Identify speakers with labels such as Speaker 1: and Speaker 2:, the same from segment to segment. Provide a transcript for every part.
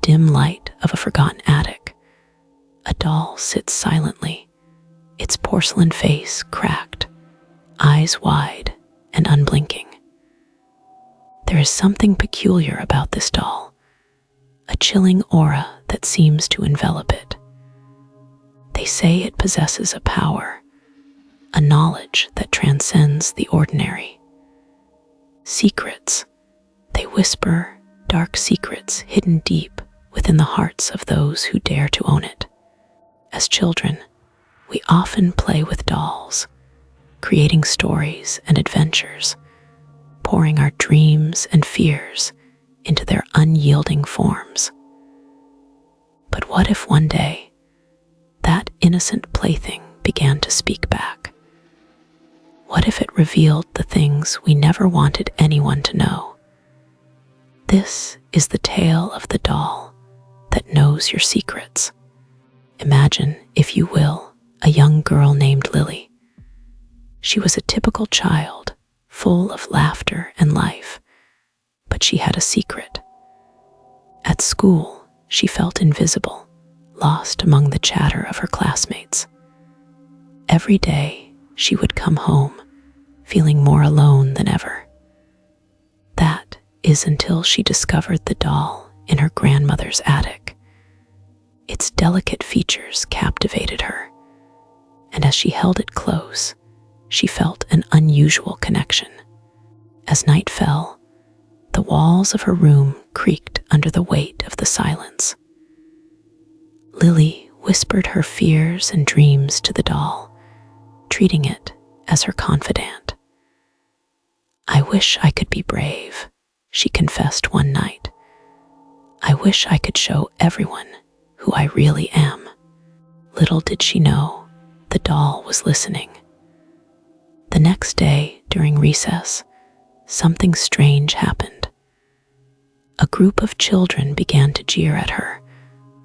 Speaker 1: dim light of a forgotten attic, a doll sits silently, its porcelain face cracked, eyes wide and unblinking. There is something peculiar about this doll, a chilling aura that seems to envelop it. They say it possesses a power, a knowledge that transcends the ordinary. Secrets, they whisper, dark secrets hidden deep within the hearts of those who dare to own it. As children, we often play with dolls, creating stories and adventures, pouring our dreams and fears into their unyielding forms. But what if one day, that innocent plaything began to speak back? What if it revealed the things we never wanted anyone to know? This is the tale of the doll that knows your secrets. Imagine, if you will, a young girl named Lily. She was a typical child, full of laughter and life, but she had a secret. At school, she felt invisible, lost among the chatter of her classmates. Every day, she would come home, feeling more alone than ever. That is until she discovered the doll in her grandmother's attic. Its delicate features captivated her, and as she held it close, she felt an unusual connection. As night fell, the walls of her room creaked under the weight of the silence. Lily whispered her fears and dreams to the doll, treating it as her confidant. "I wish I could be brave," she confessed one night. "I wish I could show everyone who I really am." Little did she know, the doll was listening. The next day, during recess, something strange happened. A group of children began to jeer at her,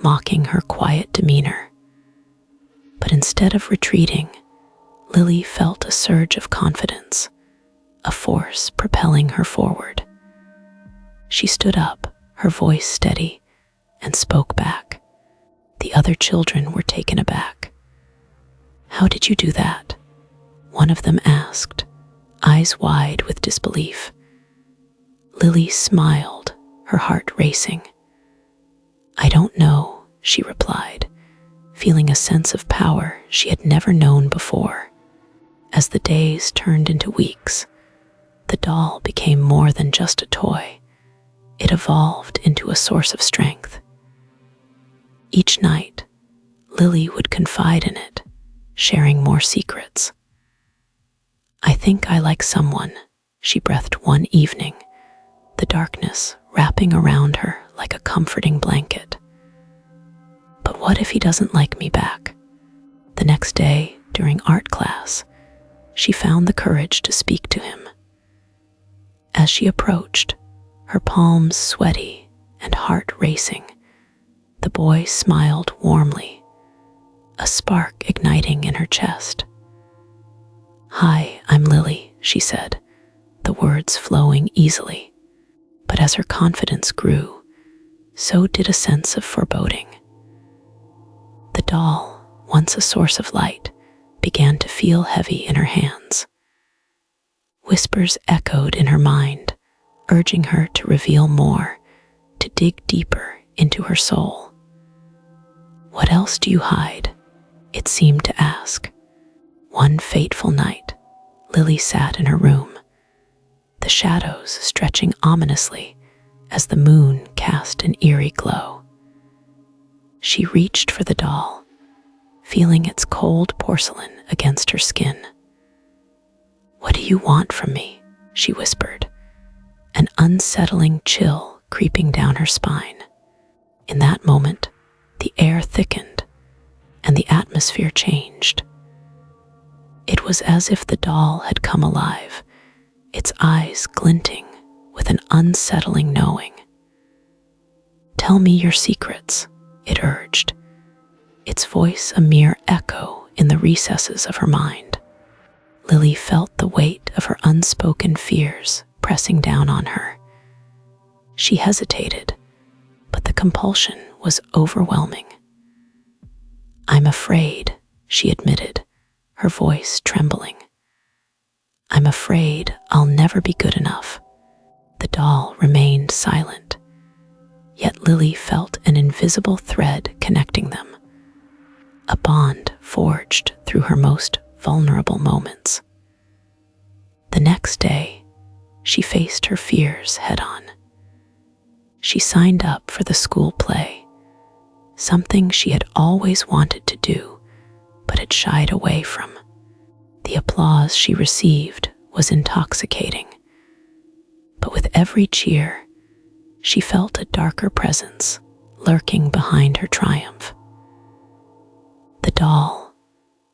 Speaker 1: mocking her quiet demeanor. But instead of retreating, Lily felt a surge of confidence, a force propelling her forward. She stood up, her voice steady, and spoke back. The other children were taken aback. "How did you do that?" one of them asked, eyes wide with disbelief. Lily smiled, her heart racing. "I don't know," she replied, feeling a sense of power she had never known before. As the days turned into weeks, the doll became more than just a toy. It evolved into a source of strength. Each night, Lily would confide in it, sharing more secrets. "I think I like someone," she breathed one evening, the darkness wrapping around her like a comforting blanket. "But what if he doesn't like me back?" The next day, during art class, she found the courage to speak to him. As she approached, her palms sweaty and heart racing, the boy smiled warmly, a spark igniting in her chest. "Hi, I'm Lily," she said, the words flowing easily. But as her confidence grew, so did a sense of foreboding. The doll, once a source of light, began to feel heavy in her hands. Whispers echoed in her mind, urging her to reveal more, to dig deeper into her soul. "What else do you hide?" it seemed to ask. One fateful night, Lily sat in her room, the shadows stretching ominously as the moon cast an eerie glow. She reached for the doll, feeling its cold porcelain against her skin. "What do you want from me?" she whispered, an unsettling chill creeping down her spine. In that moment, the air thickened and the atmosphere changed. It was as if the doll had come alive, its eyes glinting with an unsettling knowing. "Tell me your secrets," it urged, its voice a mere echo in the recesses of her mind. Lily felt the weight of her unspoken fears pressing down on her. She hesitated, but the compulsion was overwhelming. "I'm afraid," she admitted, her voice trembling. "I'm afraid I'll never be good enough." The doll remained silent, yet Lily felt an invisible thread connecting them, a bond forged through her most vulnerable moments. The next day, she faced her fears head-on. She signed up for the school play, something she had always wanted to do but had shied away from. The applause she received was intoxicating, but with every cheer, she felt a darker presence lurking behind her triumph. The doll,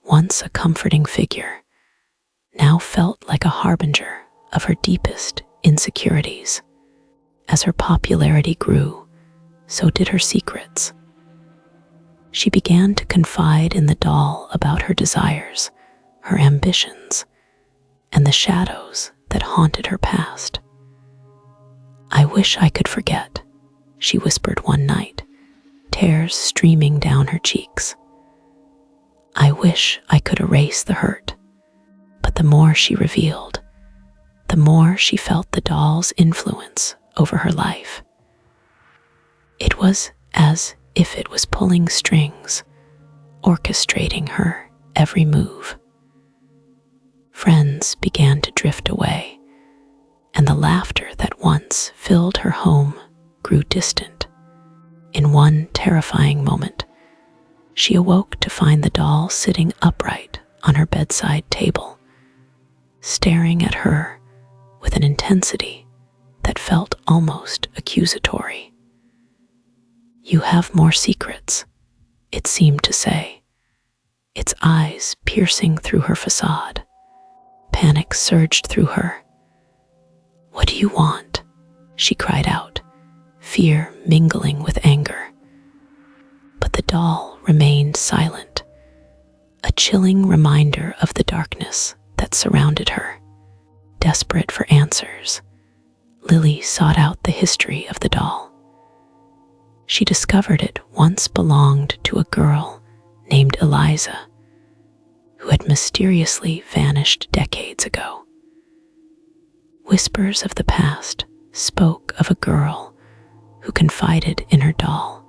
Speaker 1: once a comforting figure, now felt like a harbinger of her deepest insecurities. As her popularity grew, so did her secrets. She began to confide in the doll about her desires, her ambitions, and the shadows that haunted her past. "I wish I could forget," she whispered one night, tears streaming down her cheeks. "I wish I could erase the hurt." But the more she revealed, the more she felt the doll's influence over her life. It was as if it was pulling strings, orchestrating her every move. Friends began to drift away, and the laughter that once filled her home grew distant. In one terrifying moment, she awoke to find the doll sitting upright on her bedside table, staring at her with an intensity that felt almost accusatory. "You have more secrets," it seemed to say, its eyes piercing through her facade. Panic surged through her. "What do you want?" she cried out, fear mingling with anger. But the doll remained silent, a chilling reminder of the darkness that surrounded her. Desperate for answers, Lily sought out the history of the doll. She discovered it once belonged to a girl named Eliza, who had mysteriously vanished decades ago. Whispers of the past spoke of a girl who confided in her doll,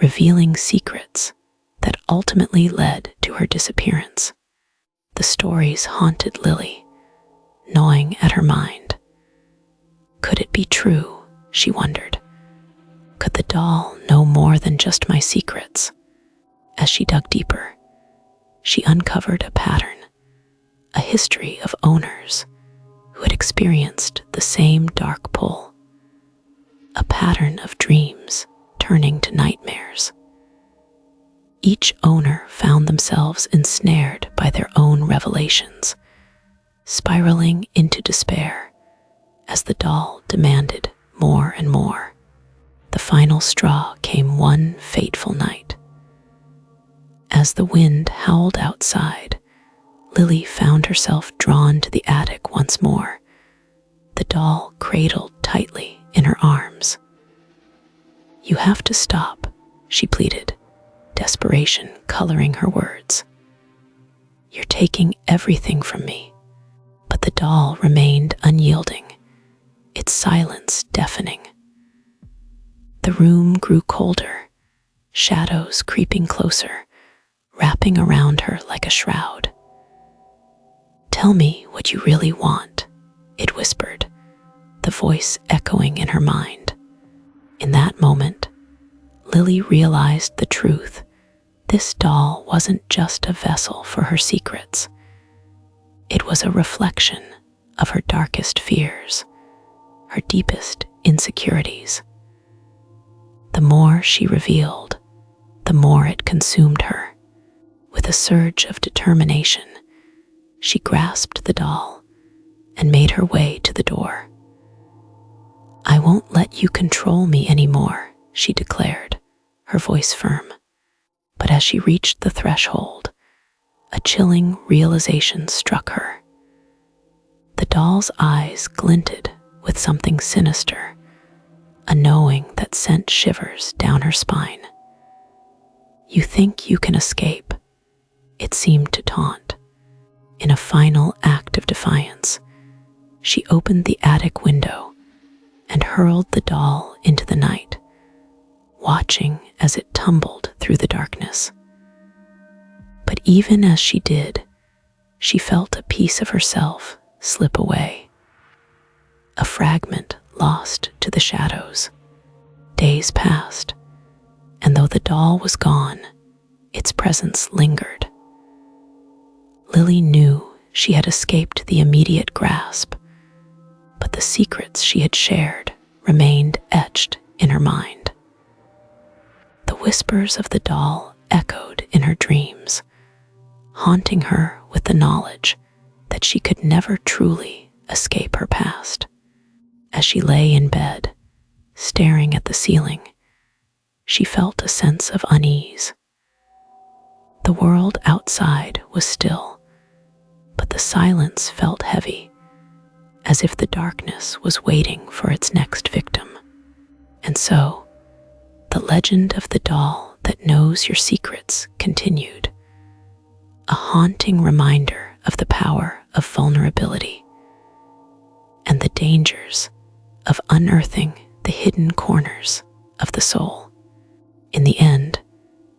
Speaker 1: revealing secrets that ultimately led to her disappearance. The stories haunted Lily, gnawing at her mind. Could it be true, she wondered? Could the doll know more than just my secrets? As she dug deeper, she uncovered a pattern, a history of owners who had experienced the same dark pull, a pattern of dreams turning to nightmares. Each owner found themselves ensnared by their own revelations, spiraling into despair as the doll demanded more and more. The final straw came one fateful night. As the wind howled outside, Lily found herself drawn to the attic once more, the doll cradled tightly in her arms. "You have to stop," she pleaded, desperation coloring her words. "You're taking everything from me." But the doll remained unyielding, its silence deafening. The room grew colder, shadows creeping closer, wrapping around her like a shroud. "Tell me what you really want," it whispered, the voice echoing in her mind. In that moment, Lily realized the truth. This doll wasn't just a vessel for her secrets. It was a reflection of her darkest fears, her deepest insecurities. The more she revealed, the more it consumed her. With a surge of determination, she grasped the doll and made her way to the door. "I won't let you control me anymore," she declared, her voice firm. But as she reached the threshold, a chilling realization struck her. The doll's eyes glinted with something sinister, a knowing that sent shivers down her spine. You think you can escape, it seemed to taunt. In a final act of defiance, she opened the attic window and hurled the doll into the night, watching as it tumbled through the darkness. But even as she did, she felt a piece of herself slip away, a fragment lost to the shadows. Days passed, and though the doll was gone, its presence lingered. Lily knew she had escaped the immediate grasp, but the secrets she had shared remained etched in her mind. The whispers of the doll echoed in her dreams, haunting her with the knowledge that she could never truly escape her past. As she lay in bed, staring at the ceiling, she felt a sense of unease. The world outside was still, but the silence felt heavy, as if the darkness was waiting for its next victim. And so, the legend of the doll that knows your secrets continued, a haunting reminder of the power of vulnerability and the dangers of unearthing the hidden corners of the soul. In the end,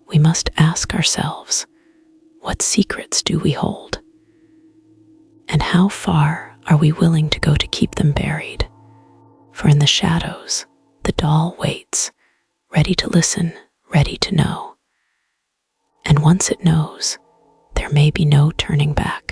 Speaker 1: we must ask ourselves, what secrets do we hold? And how far are we willing to go to keep them buried? For in the shadows, the doll waits, ready to listen, ready to know. And once it knows, there may be no turning back.